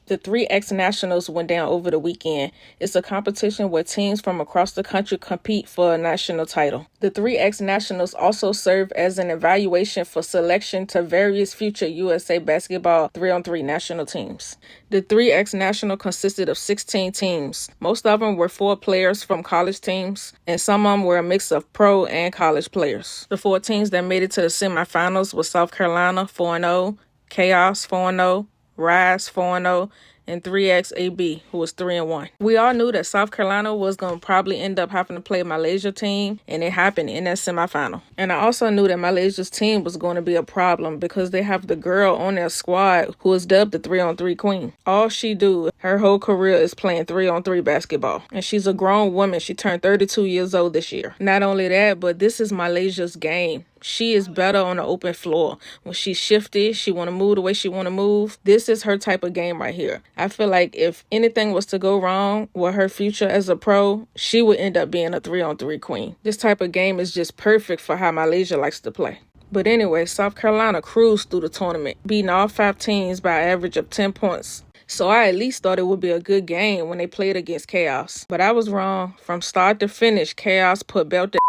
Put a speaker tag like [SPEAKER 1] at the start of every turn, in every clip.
[SPEAKER 1] The 3X Nationals went down over the weekend. It's a competition where teams from across the country compete for a national title. The 3X Nationals also serve as an evaluation for selection to various future USA basketball 3-on-3 national teams. The 3X National consisted of 16 teams. Most of them were 4 players from college teams, and some of them were a mix of pro and college players. The 4 teams that made it to the semifinals were South Carolina 4-0, Chaos 4-0, Rise 4-0, and 3XAB, who was 3-1. We all knew that South Carolina was going to probably end up having to play a Milaysia team, and it happened in that semifinal. And I also knew that Malaysia's team was going to be a problem because they have the girl on their squad who is dubbed the 3-on-3 queen. All she do, her whole career is playing 3-on-3 basketball. And she's a grown woman. She turned 32 years old this year. Not only that, but this is Malaysia's game. She is better on the open floor. When she's shifty, she want to move the way she want to move. This is her type of game right here. I feel like if anything was to go wrong with her future as a pro, she would end up being a 3-on-3 queen. This type of game is just perfect for how Malaysia likes to play. But anyway, South Carolina cruised through the tournament, beating all 5 teams by an average of 10 points. So I at least thought it would be a good game when they played against Chaos. But I was wrong. From start to finish, Chaos put belt to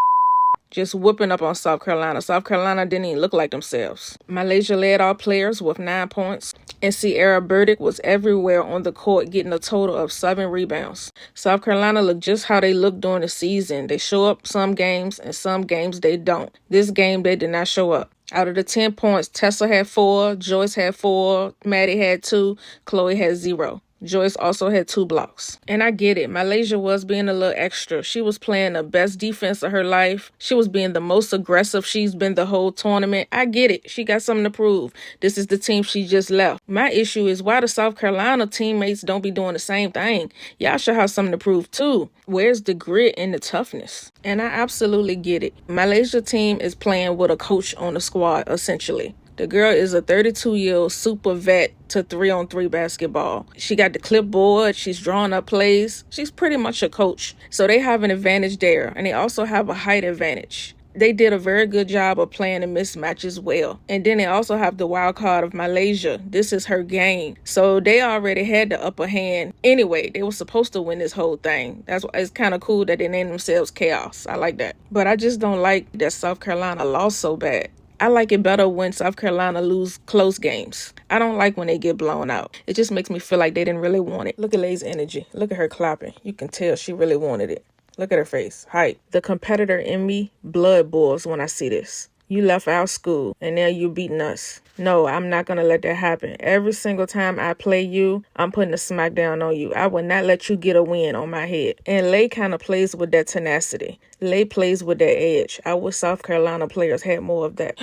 [SPEAKER 1] just whooping up on South Carolina. South Carolina didn't even look like themselves. Malaysia led all players with 9 points, and Sierra Burdick was everywhere on the court, getting a total of 7 rebounds. South Carolina looked just how they looked during the season. They show up some games, and some games they don't. This game, they did not show up. Out of the 10 points, Tessa had 4, Joyce had 4, Maddie had 2, Chloe had 0. Joyce also had 2 blocks. And I get it. Malaysia was being a little extra. She was playing the best defense of her life. She was being the most aggressive she's been the whole tournament. I get it. She got something to prove. This is the team she just left. My issue is why the South Carolina teammates don't be doing the same thing. Y'all should have something to prove too. Where's the grit and the toughness? And I absolutely get it. Malaysia team is playing with a coach on the squad, essentially. The girl is a 32-year-old super vet to 3-on-3 basketball. She got the clipboard. She's drawing up plays. She's pretty much a coach. So they have an advantage there. And they also have a height advantage. They did a very good job of playing the mismatches well. And then they also have the wild card of Malaysia. This is her game. So they already had the upper hand. Anyway, they were supposed to win this whole thing. That's why it's kind of cool that they named themselves Chaos. I like that. But I just don't like that South Carolina lost so bad. I like it better when South Carolina lose close games. I don't like when they get blown out. It just makes me feel like they didn't really want it. Look at Lay's energy. Look at her clapping. You can tell she really wanted it. Look at her face. Hype. The competitor in me blood boils when I see this. You left our school, and now you're beating us. No, I'm not going to let that happen. Every single time I play you, I'm putting a smackdown on you. I will not let you get a win on my head. And Lay kind of plays with that tenacity. Lay plays with that edge. I wish South Carolina players had more of that.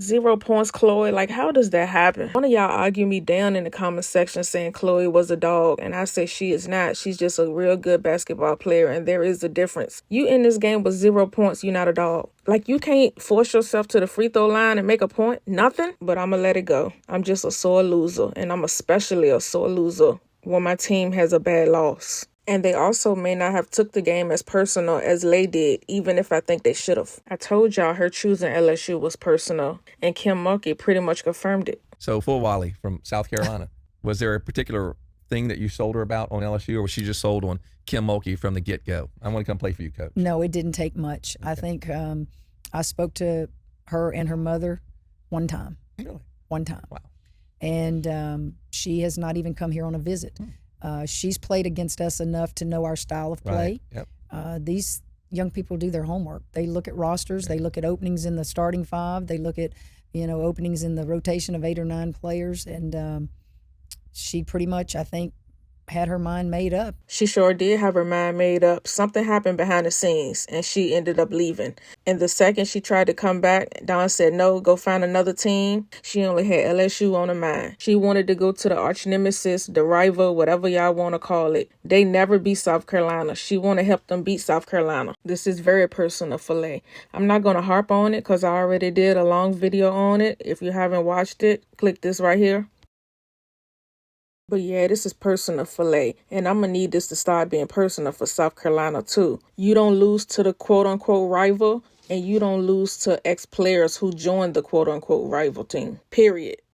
[SPEAKER 1] 0 points, Chloe. Like, how does that happen? One of y'all argue me down in the comment section saying Chloe was a dog, and I say she is not. She's just a real good basketball player, and there is a difference. You in this game with 0 points, you're not a dog. Like, you can't force yourself to the free throw line and make a point. Nothing. But I'm gonna let it go. I'm just a sore loser, and I'm especially a sore loser when my team has a bad loss. And they also may not have took the game as personal as Lay did, even if I think they should have. I told y'all her choosing LSU was personal, and Kim Mulkey pretty much confirmed it.
[SPEAKER 2] So, Full Wally from South Carolina, was there a particular thing that you sold her about on LSU, or was she just sold on Kim Mulkey from the get-go? I want to come play for you, Coach.
[SPEAKER 3] No, it didn't take much. Okay. I think I spoke to her and her mother one time.
[SPEAKER 2] Really?
[SPEAKER 3] One time.
[SPEAKER 2] Wow.
[SPEAKER 3] And she has not even come here on a visit. She's played against us enough to know our style of play.
[SPEAKER 2] Right. Yep.
[SPEAKER 3] These young people do their homework. They look at rosters. They look at openings in the starting 5. They look at, openings in the rotation of 8 or 9 players. And she pretty much, I think, had her mind made up.
[SPEAKER 1] She sure did have her mind made up. Something happened behind the scenes, and she ended up leaving. And the second she tried to come back, Dawn said, no, go find another team. She only had LSU on her mind. She wanted to go to the arch nemesis, the rival, whatever y'all want to call it. They never beat South Carolina. She want to help them beat South Carolina. This is very personal for Lay. I'm not going to harp on it because I already did a long video on it. If you haven't watched it, click this right here. But yeah, this is personal for Lay, and I'm going to need this to start being personal for South Carolina too. You don't lose to the quote-unquote rival, and you don't lose to ex-players who joined the quote-unquote rival team, period.